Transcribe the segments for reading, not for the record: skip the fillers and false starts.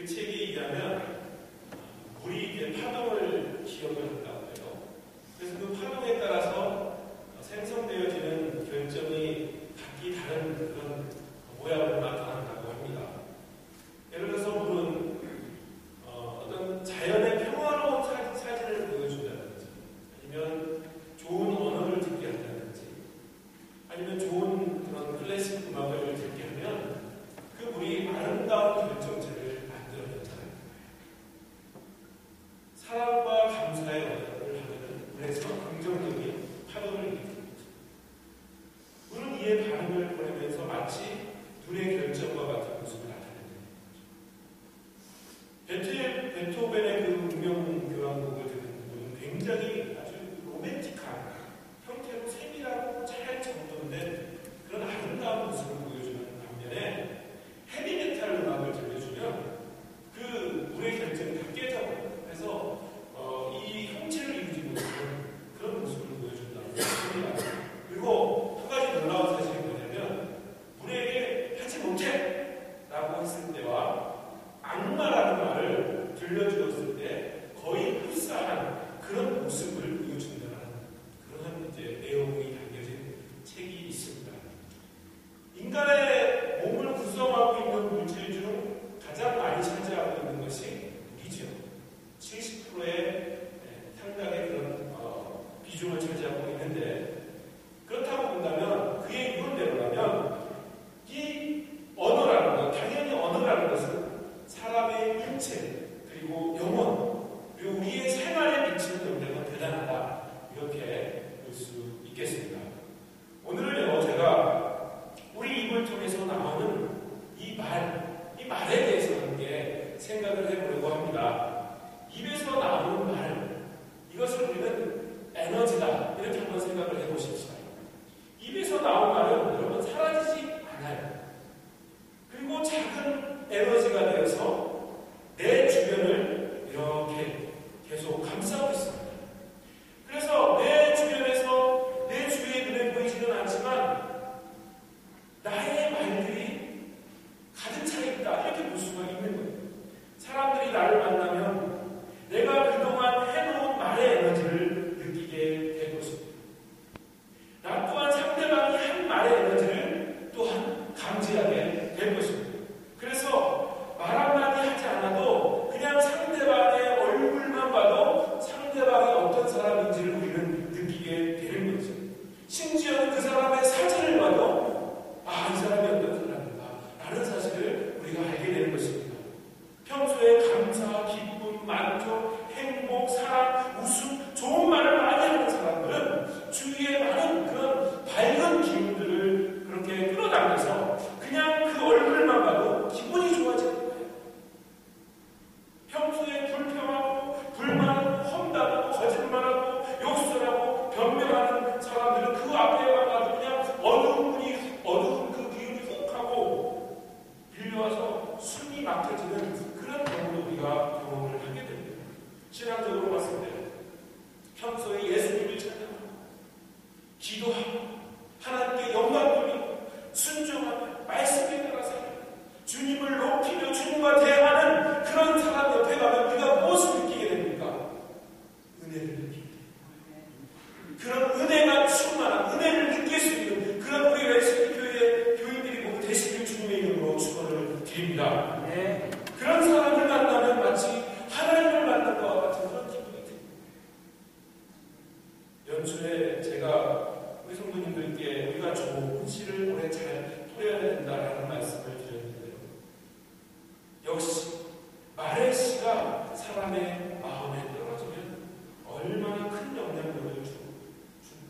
그 책에 의하면 물이 이제 파동을 기억을 한다고 해요. 그래서 그 파동에 따라서 생성되어지는 결정이 각기 다른 그런 모양을 나타난다고 합니다. 예를 들어서 물은 어떤 자연의 평화로운 사진을 보여준다든지, 아니면 좋은 언어를 듣게 한다든지, 아니면 좋은 그런 클래식 음악을 듣게 하면 그 물이 아름다운 결정체를 만들어낸다는 거예요. 사랑과 감사의 언어를 하면 물에서 긍정적인 파동을 일으킵니다. 물은 이에 반응을 보내면서 마치 눈의 결정과 같은 모습을 나타낸다. 베토벤의 그 운명교향곡을 듣는 부분은 굉장히 아주 로맨틱한 형태로 세밀하고 잘 정돈된 그런 아름다운 모습을 보여주는 반면에 헤비메탈 음악을 들려주면 그 물의 결정이 다 깨져버려요. 그래서 이 형체를 이루지 못하는 그런 모습을 보여준다고 합니다. 그리고 한 가지 놀라운 사실이 뭐냐면 물에게 하지 못해! 라고 했을 때와 악마라는 말을 들려주었을 때 거의 흡사한 그런 모습을 보여준다는 그런 이제 내용이 담겨진 책이 있습니다. 인간의 몸을 구성하고 있는 물질 중 가장 많이 차지하고 있는 것이 물이죠. 70%의 상당의 그런 비중을 차지하고 있는데, 그렇다고 본다면 그의 이론대로라면 이 언어라는 것, 당연히 언어라는 것은 사람의 인체, 그리고 영혼, 그리고 우리의 생활에 미치는 영향은 대단하다, 이렇게 볼 수 있겠습니다. 오늘은요, 제가 우리 입을 통해서 나오는 이 말에 대해서 함께 생각을 해보려고 합니다. 입에서 나오는 말, 이것을 우리는 에너지다, 이렇게 한번 생각을 해보십시오. 입에서 나온 말은 여러분 사라지지 않아요. 그리고 작은 에너지가 되어서 내 주변을 이렇게 계속 감싸고 있습니다. 그래서 내 주변에서 내 주위에 눈에 보이지는 않지만 나의 말들이 가득 차 있다, 이렇게 볼 수가 있는 거예요. 사람들이 나를 만나면 내가 그동안 해놓은 말의 에너지를 느끼게 될 것입니다. 나 또한 상대방이 한 말의 에너지를 또한 감지하게 될 것입니다. 그래서 말 한마디 하지 않아도 그냥 상대방의 얼굴만 봐도 상대방이 어떤 사람인지를 우리는 느끼게 되는 거죠. 심지어는 그 사람의 사진을 봐도 이 사람이 어떤 사람인가 라는 사실을 우리가 알게 되는 것입니다. 평소에 감사, 기쁨, 만족, 행복, 사랑, 웃음, 좋은 말을 많이 하는 사람들은 주위에 많은 그런 밝은 기운들을 그렇게 끌어당겨서 그냥 그 얼굴만 봐도 기분이 좋아지는 거예요. 평소에 불평하고 불만하고 험담하고 거짓말하고 욕설하고 변명하는 사람들은 그 앞에만 가도 그냥 어두운 그 기운이 훅 하고 밀려와서 숨이 막혀지는 그런 경우도 우리가 경험을 하게 됩니다. 신앙적으로 봤을 때 평소에 예수님을 찬양하고 기도하고 하나님께 영광 돌리고 순종하고 말씀에 따라 살고 주님을 높이며 주님과 대화하는 그런 사람 옆에 가면 우리가 무엇을 느끼게 됩니까? 은혜를 느끼게 됩니다. 그런 은혜가 충만한, 은혜를 느낄 수 있는 그런 우리 웨슬리 교회 교인들이 꼭 되시길 주님의 이름으로 축원을 드립니다. 네. 그런 사람을 만나면 마치 하나님을 만난 것과 같은 그런 기분이 듭니다. 연초에 제가 우리 성도님들께 우리가 좋은 씨를 오래 잘 뿌려야 된다라는 말씀을 드렸는데요. 역시 말의 씨가 사람의 마음에 떨어지면 얼마나 큰 영향력을 줄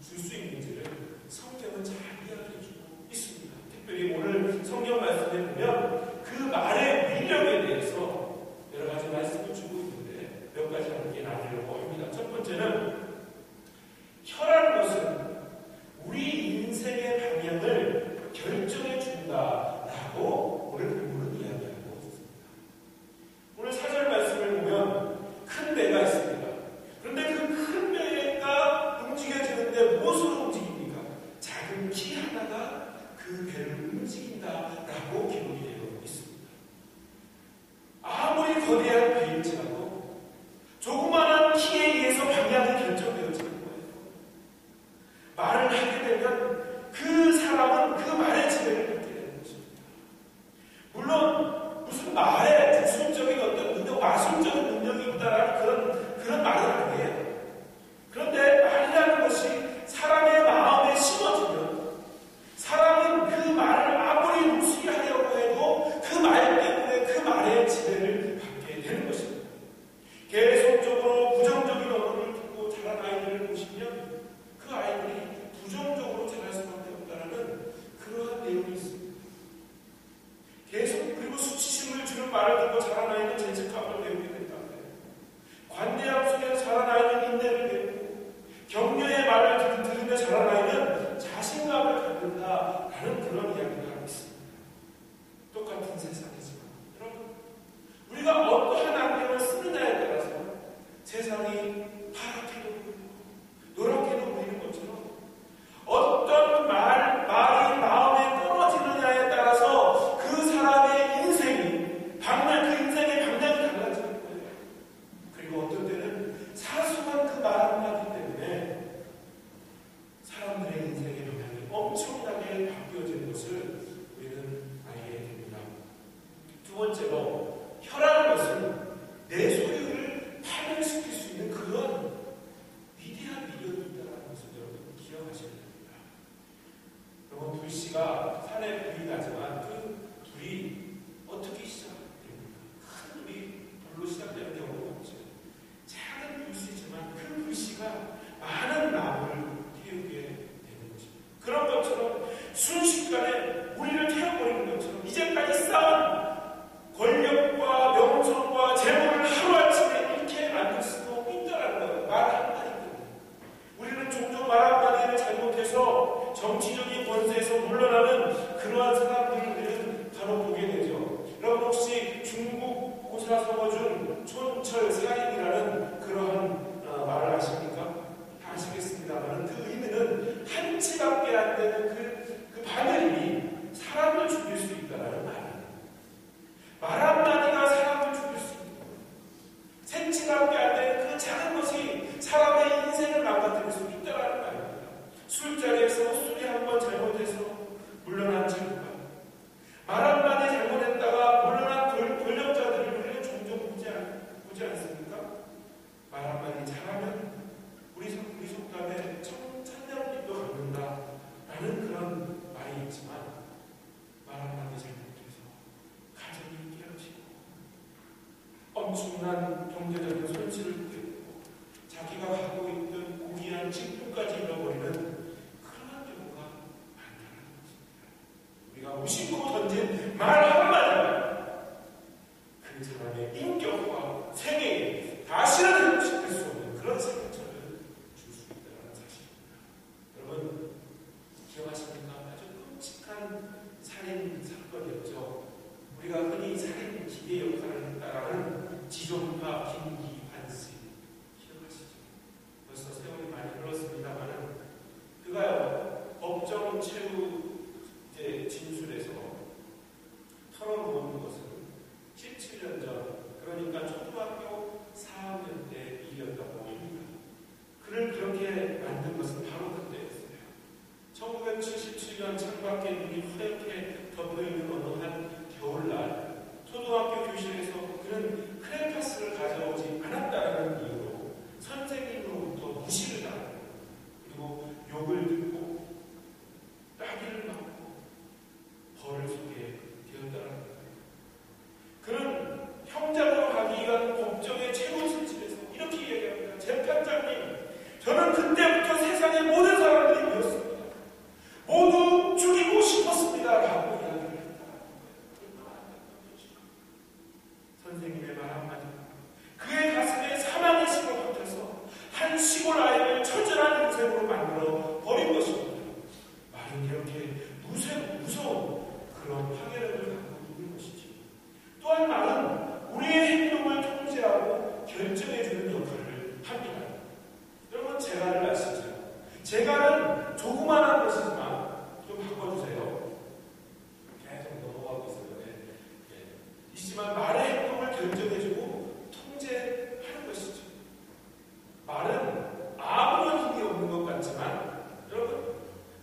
수 있는지를 성경은 잘 이야기해주고 있습니다. 특별히 오늘 성경 말씀에 보면 그 말의 위력에 대해서 여러 가지 말씀을 주고 있는데 몇 가지 함께 나누려고 합니다. 첫 번째는 혀라는 것은 우리 인생의 방향을 결정해 준다라고 오늘 본문은 이야기하고 있습니다. 오늘 4절 말씀을 보면 큰 나누고 자라나이는 죄책감을 배우게 된다. 관대함 속에서 자라나이는 인내를 배우고 격려의 말을 들으며 자라나이는 자신감을 갖는다라는 그런 이야기를 하고 있습니다. 똑같은 세상이지만 여러분, 우리가 어떠한 안경을 쓰느냐에 따라서 세상이 파랗게도 보이고 노랗게도 보이는 것처럼 어떤 말이 마음에 떨어지느냐에 따라서 그 사람의 인생이 그 인생의 방향이 달라지는 거예요. 그리고 어떤 때는 사소한 그 말 한마디 때문에 사람들의 인생의 방향이 엄청나게 바뀌어지는 것을 우리는 알게 됩니다. 두 번째로, 혀라는 것은 내 소유를 파멸시킬 수 있는 그런 위대한 미력이 있다는 것을 여러분 기억하셔야 됩니다. 여러분, 불씨가 산에 불이 나지만 그 불이 어떻게 시작됩니까? 큰 불이 불로 시작되는 경우가 없죠. 작은 불씨지만 그 불씨가 많은 나무를 태우게 되는 것입니다. 그런 것처럼 순식간에 우리를 태워버리는 것처럼 이제까지 쌓은 권력과 명성과 재물을 하루아침에 잃게 만들 수도 있다는 거예요. 말 한마디 때문에. 우리는 종종 말 한마디를 잘못해서 정치적인 권세에서 물러나는 그러한 사람들을 우리는 간혹 보게 되죠. 여러분, 혹시 중국 고사 서거준 촌철살인이라는 그러한 말을 아십니까? 다 아시겠습니다만 그 의미는 한치밖에 안 되는 그 바늘이 사람을 죽일 수 있다는 말이에요. 말 한마디가 사람을 죽일 수 있는 거예요. 센치밖에 안 되는 그 작은 것이 사람의 인생을 망가뜨릴 수 있다는 말입니다. 술자리에서 헛소리 한번 잘못해서 물러난 친구가 말 한마디 잘못했다가 물러난 권력자들을 우리는 종종 보지 않습니까? 말 한마디 잘하면 우리 속담에 천냥빚도 갚는다라는 그런 말이 있지만 말 한마디 잘못해서 가정이 깨어지고 엄청난 경제적인 손실을 입고 자기가 가고 있던 고귀한 직분까지 잃어버리는 그런 경우가 많다는 것입니다. 우리가 무심코 던진 말 한마디가 그 사람의 인격과 생애에 다시는 회복시킬 수 없는 그런 상처를 줄 수 있다는 사실입니다. 여러분, 기억하십니까? 아주 끔찍한 살인 사건이었죠. 우리가 흔히 살인 기계 역할을 했다라는 지존파 김기환 씨 기억하시죠? 벌써 세월이 많이 흘렀습니다만 그가요, 법정 최후 진술에서 털어놓은 것은 17년 전, 그러니까 초등학교 4학년 때 일이었다고 합니다. 그를 그렇게 만든 것은 바로 그때였어요. 1977년 창밖에 눈이 하얗게 덮여있는 어느 한 겨울날, 초등학교 교실에서 그는 크레파스를 가져오지 않았다는 이유로 선생님으로부터 무시를 당하고 그리고 욕을 듣고 따귀를 맞고 벌을 속에 되었다는 거예요. 그는 형장으로 가기 위한 법정의 최후 진술에서 이렇게 이야기합니다. 재판장님, 저는 그때부터 세상의 모든 사람들이 모였습니다. 모두 죽이고 싶었습니다. 라고 이야기를 했다. 선생님의 말 한마디, 그의 가슴에 사망의 씨가 박혀서 한 시골 아이를 처절한 인생으로 만들어 버린 것입니다. 말은 이렇게 무서운 그런 파괴력을 갖고 있는 것이죠. 또한 말은 우리의 행동을 통제하고 결정해주는 역할을 합니다. 여러분, 재갈을 아시죠? 재갈은 조그만한 것이지만 좀 바꿔주세요. 계속 넘어가고 있어요. 이지만 말의 행동을 결정해주고 통제하는 것이죠. 말은 아무런 힘이 없는 것 같지만 여러분,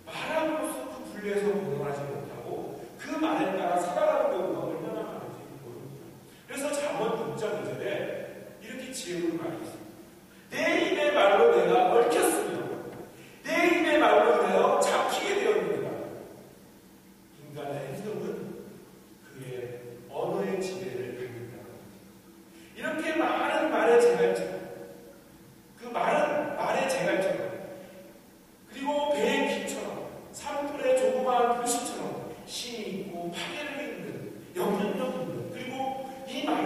말함으로써 그 분리에서 벗어나지 못하고 그 말에 따라 살아가는 경우가 얼마나 많은지 모릅니다. 그래서 잠언 6장 2절에 이렇게 지혜로운 말이 있습니다. 내 입의 말로 내가 얽혔으며 내 입의 말로 인하여 잡히게 되었느니라. 인간의 행동은 그의 언어의 지배를 받는다. 이렇게 많은 말의 재갈처럼, 그 많은 말의 재갈처럼, 그리고 배의 기처럼, 산불의 조그마한 불씨처럼 힘이 있고 파괴를 있는 영향력 있는, 그리고 이 말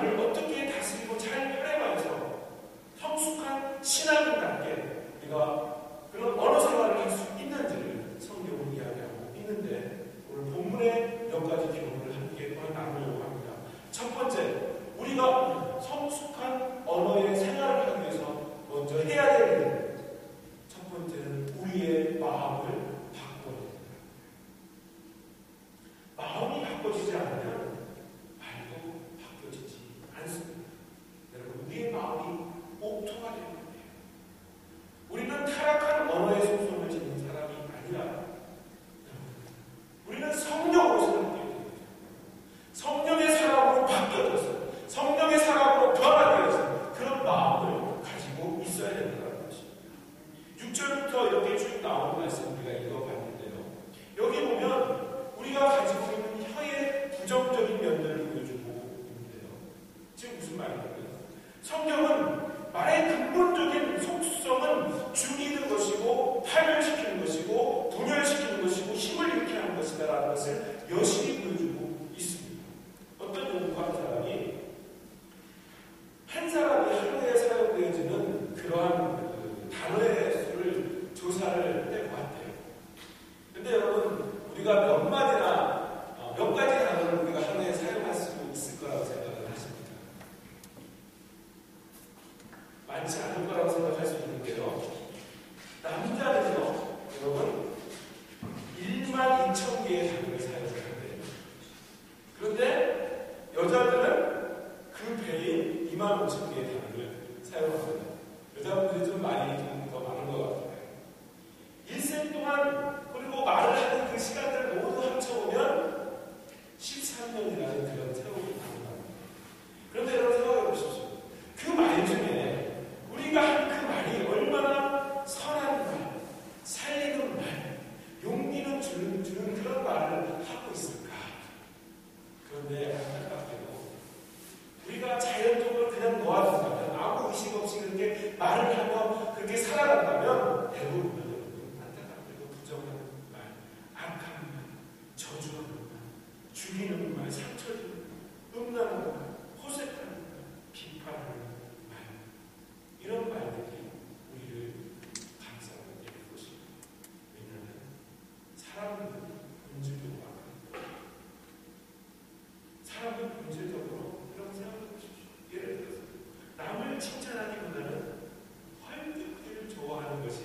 지금 무슨 말이냐면 성경은 말의 근본적인 속성은 죽이는 것이고 파멸시키는 것이고 분열시키는 것이고 힘을 잃게 하는 것이다라는 것을 여실히 보여주고 있습니다. 어떤 연구한 사람이 한 사람이 하루에 사용되어지는 그러한 단어의 수를 조사를 해보았대요. 근데 여러분 우리가 몇 마디나 몇 가지 단어를 우리가 하루에 사용할 수 있을 거라고 생각을 하십니까? 많지 않을 거라고 생각할 수 있는데요. 남자는요, 여러분 12,000개의 단어를 사용하는데 그런데 여자들은 그 배인 25,000개의 단어를 사용합니다. 여자분들이 좀 많이 좀 더 많은 것 같아요. 일생 동안 그리고 말을 하는 그 시간들을 모두 합쳐보면 13년이라는 그런 세월이 나옵니다. 그런데 여러분 생각해 보십시오. 그 말 중에 우리가 한 그 말이 얼마나 선한 말, 살리는 말, 용기는 주는 그런 말을 하고 있을까? 그런데 안타깝게도 우리가 자연적으로 그냥 놓아둔다면 아무 의식 없이 그렇게 말을 하며 그렇게 살아간다면 대부분은 안타깝게도 부정하는 말, 악한 말, 저주하는 말, 죽이는 말, 상처 주는 말, 음란하는 말, 호색하는 말, 비판하는 말, 이런 말들이 우리를 감싸게 될 것입니다. 왜냐하면 사람은 본질적으로 악합니다. 사람은 본질적으로 그런 생각을 보십시오. 예를 들어서 남을 칭찬하기보다는 헐뜯기를 좋아하는 것이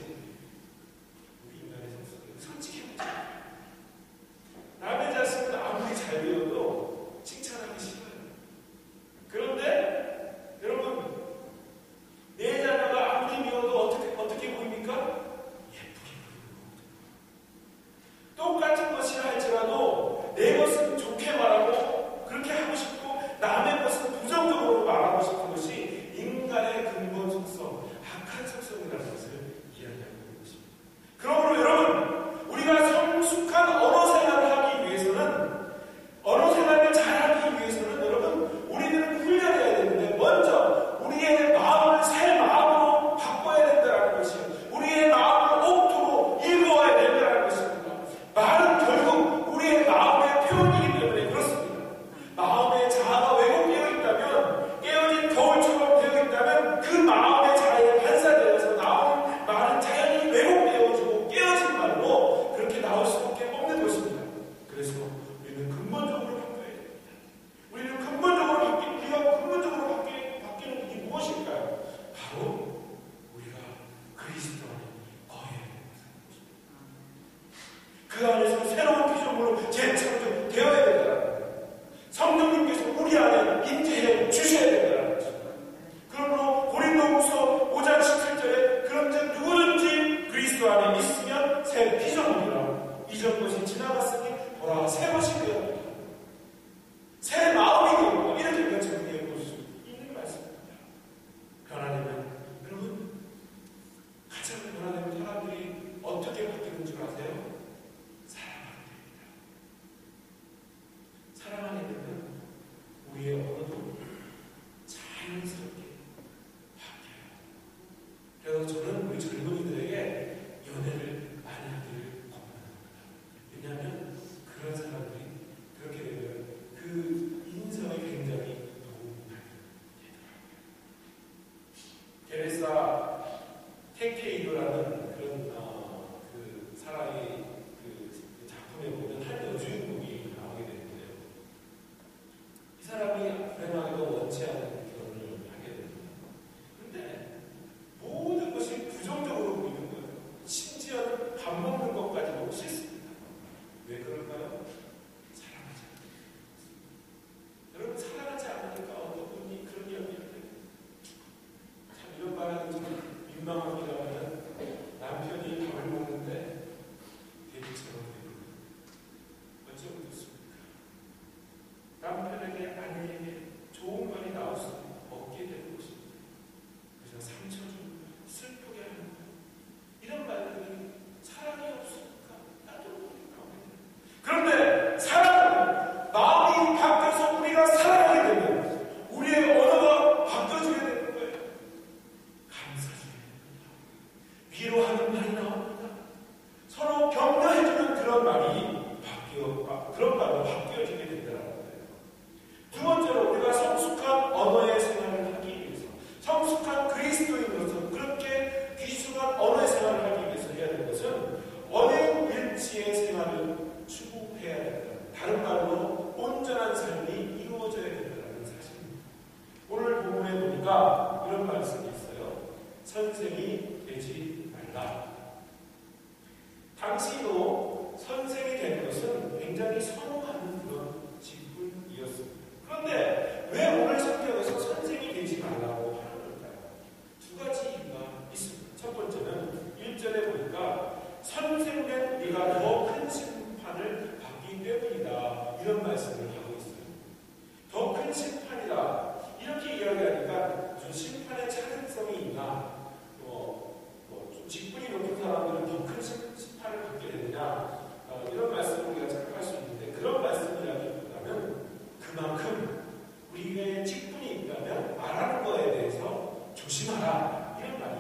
무슨 심판의 차등성이 있나, 좀 직분이 높은 사람들은 더 큰 심판을 받게 되느냐, 이런 말씀을 우리가 생각할 수 있는데, 그런 말씀이라기보다는 그만큼 우리에게 직분이 있다면 말하는 거에 대해서 조심하라, 이런 말이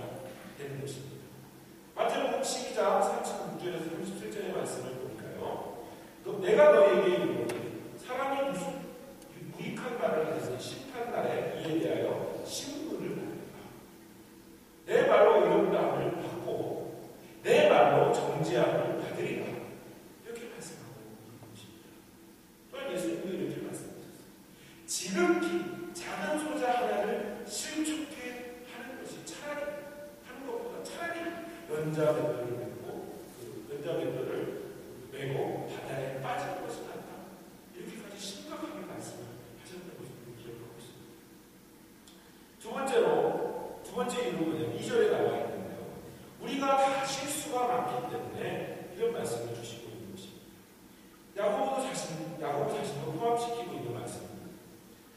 되는 것입니다. 마태복음 12장 36절에서 37절의 말씀을 보니까요, 내가 너에게 이르노니 사람이 무슨 무익한 말을 해서 심판날에 이에 대하여 신문을 받는다. 내 말로 의롭다함을 받고 내 말로 정죄함을 받으리라. 이렇게 말씀하고 있는 것입니다. 또한 예수님도 이렇게 말씀하셨어요. 지극히 작은 소자 하나를 실족해 하는 것이 차라리 하는 것보다 차라리 연자맷돌을 메고 연자맷돌을 메고 바다에 빠지는 것이 낫다. 이렇게까지 심각하게 말씀을 하셨던 것을 기억하고 있습니다. 두 번째 이유는 뭐냐면 2절에 나와 있는데요. 우리가 다 실수가 많기 때문에 이런 말씀을 주시고 있는 것입니다. 야고보 자신도 포함시키고 있는 말씀입니다.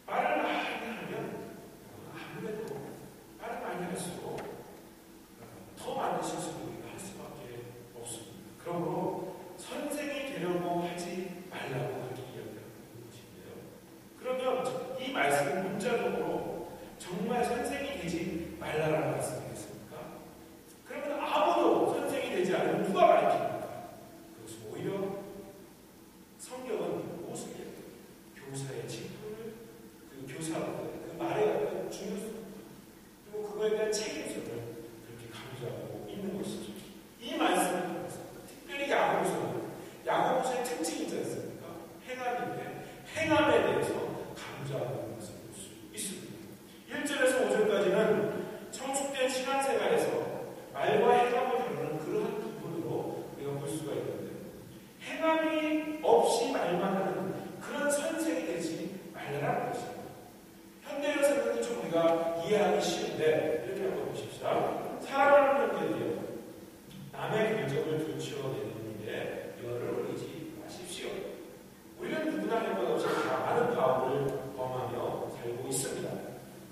말을 많이 하면 아무래도 말을 많이 할수록 더 많은 실수를 우리가 할 수밖에 없습니다. 그러므로 선생이 되려고 하지 말라고 하기 이야기하는 것인데요. 그러면 이 말씀은 문자적으로 정말 선생이 되지 말라라는 말씀이겠습니까? 그러면 아무도 선생이 되지 않으면 누가 가르칩니까? 그것은 오히려 성경은 무엇을 얘기해요? 교사의 직분을, 그 말에 어떤 중요성, 그리고 그거에 대한 책임성을 그렇게 강조하고 있는 것이죠. 이 말씀을 통해서 특별히 야고보서의 특징이 있지 않습니까? 행함인데 행함에 대해서 강조하고 있는 것을 볼 수 있습니다. 1절에서 5절까지는 성숙된 신앙생활에서 말과 행함을 다루는 그러한 부분으로 우리가 볼 수가 있는데, 행함이 없이 말만 하는 그런 선생이 되지 말라는 것입니다. 현대에서는 좀 우리가 이해하기 쉬운데 이렇게 한번 보십시다. 사랑하는 형제들이여, 남의 결정을 들추어내는 일에 열을 올리지 마십시오. 우리는 누구나 할 것 없이 다 많은 가업을 범하며 살고 있습니다.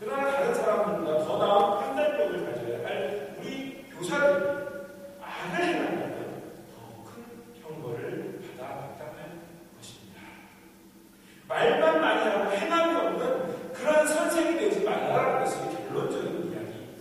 그러나 다른 사람들보다 더 나은 판단력을 가져야 할 우리 교사들이 악을 행한다면 더 큰 형벌을 받아 마땅할 것입니다. 말만 많이 하고 행함이 없는 그런 선생이 되지 말라는 것이 결론적인 이야기입니다.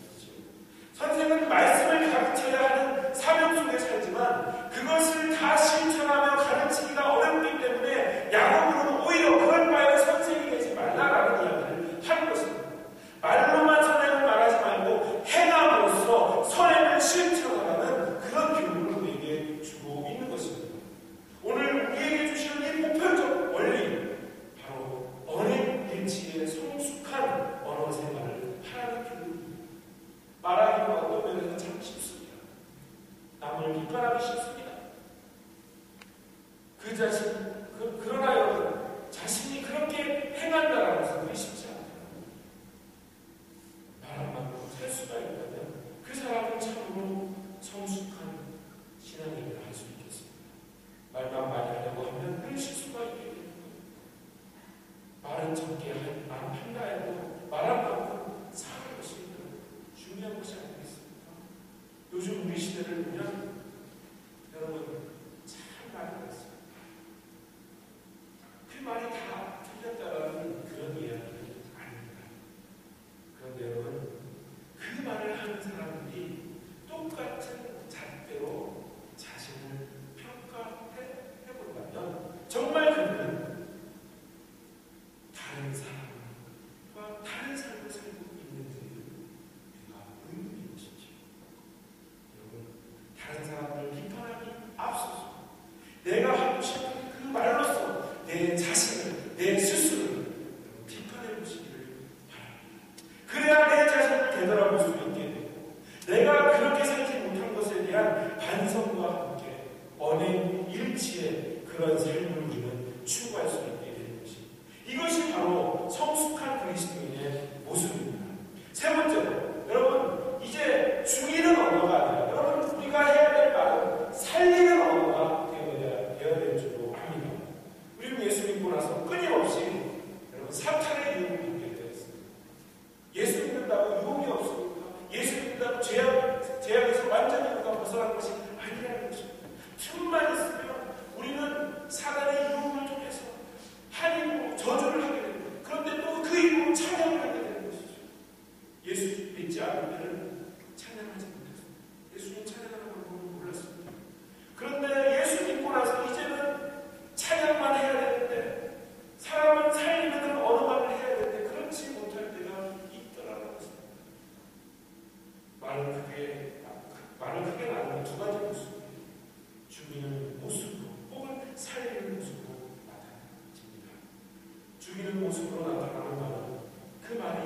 아닐 때는 찬양하지 못했습니다. 예수님 찬양하는 방법을 몰랐습니다. 그런데 예수 믿고 나서 이제는 찬양만 해야 되는데, 사람은 살리는 그런 언어만을 해야 되는데 그렇지 못할 때가 있더라고요. 말을 크게 나누는 두 가지 모습, 죽이는 모습으로 혹은 살리는 모습으로 나타납니다. 죽이는 모습으로 나타나는 말은 그 말이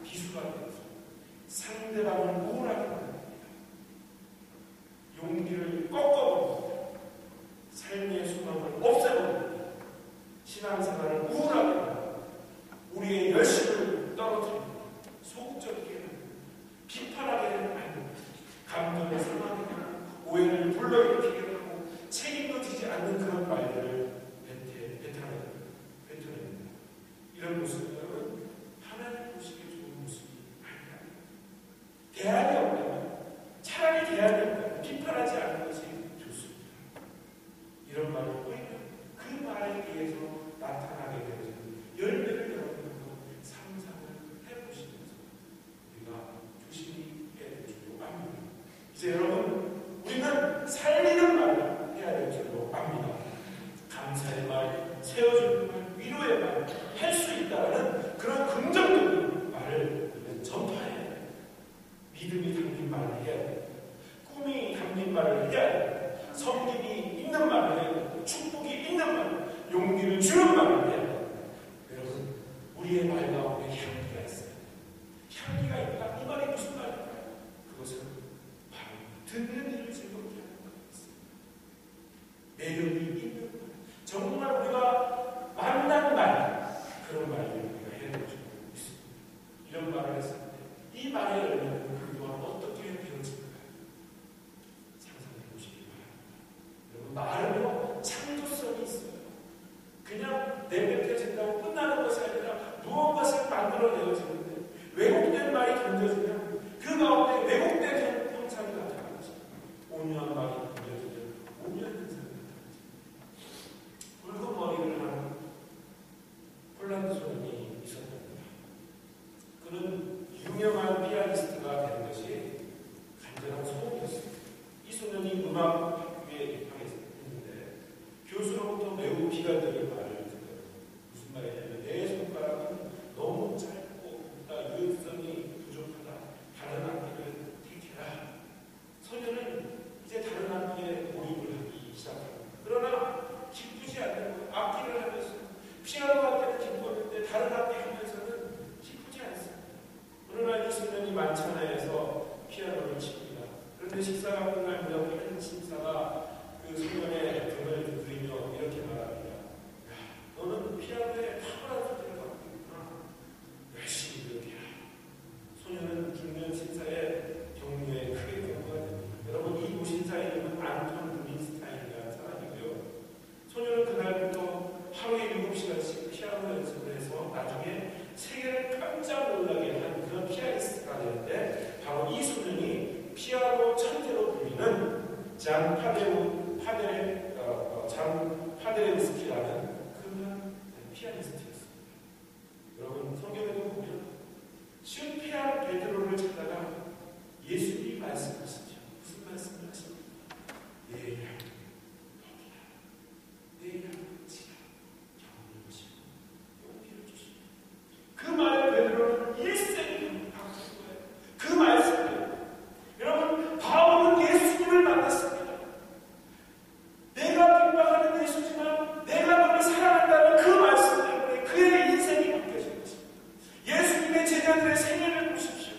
비수가 되어서 상대방을 우울하게 만듭니다. 용기를 꺾어버립니다. 삶의 소망을 없애버립니다. 신앙생활을 우울하게 만듭니다. 우리의 열심을 떨어뜨립니다. 소극적이게 만듭니다. 비판하게 만듭니다. 감정을 상하게 하고 오해를 불러일으키게 하고 책임도 지지 않는 그런 말들을 뱉어냅니다. 이런 모습은 하나님 보시기에 좋은 모습이 아니라, 대안이 없다면, 차라리 대안이 없다면 비판하지 않는 것이 좋습니다. 이런 말을 보이면 그 말에 의해서 나타나게 되는 열매를 여러분도 상상을 해보시면서 우리가 조심히 해야 될 줄로 압니다. 이제 여러분, 우리는 살리는 말을 해야 될 줄로 압니다. 감사의 말, 세워주는 말, 위로의 말, 할 수 있다는 그런 긍정적인 말을 우리는 전파해야 돼요. 믿음이 담긴 말을 해야 돼요. 꿈이 담긴 말을 해야 돼요. 섬김이 있는 말을 해야 돼요. 축복이 있는 말, 용기를 주는 말을 해야 돼요. 여러분, 우리의 말 가운데 향기가 있어요. 향기가 있다. 이 말이 무슨 말일까요? 그것은 바로 듣는 이를 즐겁게 하는 것입니다. 매력이 있는 말, 정말 우리가 만난 말, 그런 말을 우리가 해야 될 줄 믿습니다. 이런 말을 했을 때 이 말의 열매는 그동안 어떻게 되어질까요? 상상해 보시기 바랍니다. 여러분, 말은요 창조성이 있어요. 그냥 내뱉어진다고 끝나는 것이 아니라 무언가를 만들어내어지는데, 왜곡된 말이 던져지면 그 가운데 왜곡된 형상이 나타나는 것입니다. 온유한 말이 던져지면 온유한 형상이 나타납니다. 붉은 머리를 하는 폴란드 소년이 있었답니다. 그는 유명한 피아니스트가 되는 것이 간절한 소원이었습니다. 이 소년이 음악 학교에 입학했는데 교수로부터 매우 비관적인 말을 듣고요. 무슨 말이냐면, 내 손가락은 너무 짧고 유연성이 부족하다. 다른 악기를 택해라. 소년은 이제 다른 악기에 몰입을 하기 시작합니다. 그러나 기쁘지 않는 악기를 하면서, 피아노 할 때는 기뻤는데 다른 악기 하면서는 기쁘지 않습니다. 어느 날 이 소년이 만찬회에서 피아노를 칩니다. 그런데 식사가 끝날 무렵 한 심사가 그 소년의 등을 그리며 이렇게 말합니다. 야, 너는 피아노에 탁월한 소리를 갖고 있구나. 열심히 노력해라. 소년은 중년 심사에 경무에 크게 경고가 됩니다. 여러분, 이 모신사 이름은 안톤 루빈스타인이라는 사람이고요. 소년은 그날부터 하루에 7시간씩 피아노 연습을 해서 나중에 세계를 깜짝 놀라게 한 그런 피아니스트가 되는데, 바로 이 소년이 피아노 천재로 불리는 잔 파데레우스키라는 그런 피아니스트였습니다. 여러분, 성경에도 보면 실패한 베드로를 찾다가 예수님이 말씀하시죠. 무슨 말씀을 하십니까? 내 양, 너희야. 내 양, 지라. 경험을 보시고 용기를 주시고. 그 말을 베드로는 일생이 바꾼 거예요. 그 말씀을. 여러분, 바울은 예수님을 만났습니다. 내가 핍박하는 예수지만 내가 너를 사랑한다는 그 말씀 때문에 그의 인생이 바뀌어진 것입니다. 예수님의 제자들의 생애를 보십시오.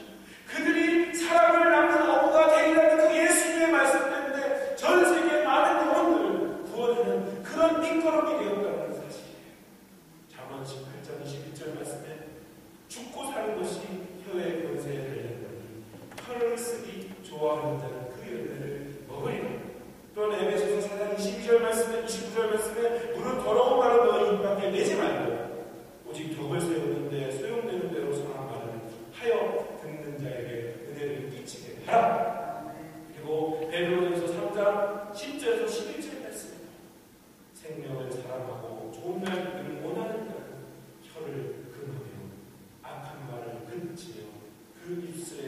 그들이 사랑을 낳는 어부가 되리라는 그 예수님의 말씀 때문에 전 세계 많은 영혼들을 구원하는 그런 밑거름이 되었다는 사실이에요. 잠언 18장 21절 말씀에 죽고 사는 것이 혀의 권세에 달렸더니 혀를 쓰기 좋아하는 자는 그 열매를 먹으리라. 또한 에베소서 4장 22절 말씀에 29절 말씀에 물은 더러운 말을 너희 입 밖에 내지 말고 오직 덕을 세우는데 소용되는 대로 선한 말을 하여 듣는 자에게 은혜를 끼치게 하라. 그리고 베드로전서 3장 10절에서 11절 말씀입니다. 생명을 사랑하고 좋은 말들을 원하는 자는 혀를 금하며 악한 말을 끊지며 그 입술에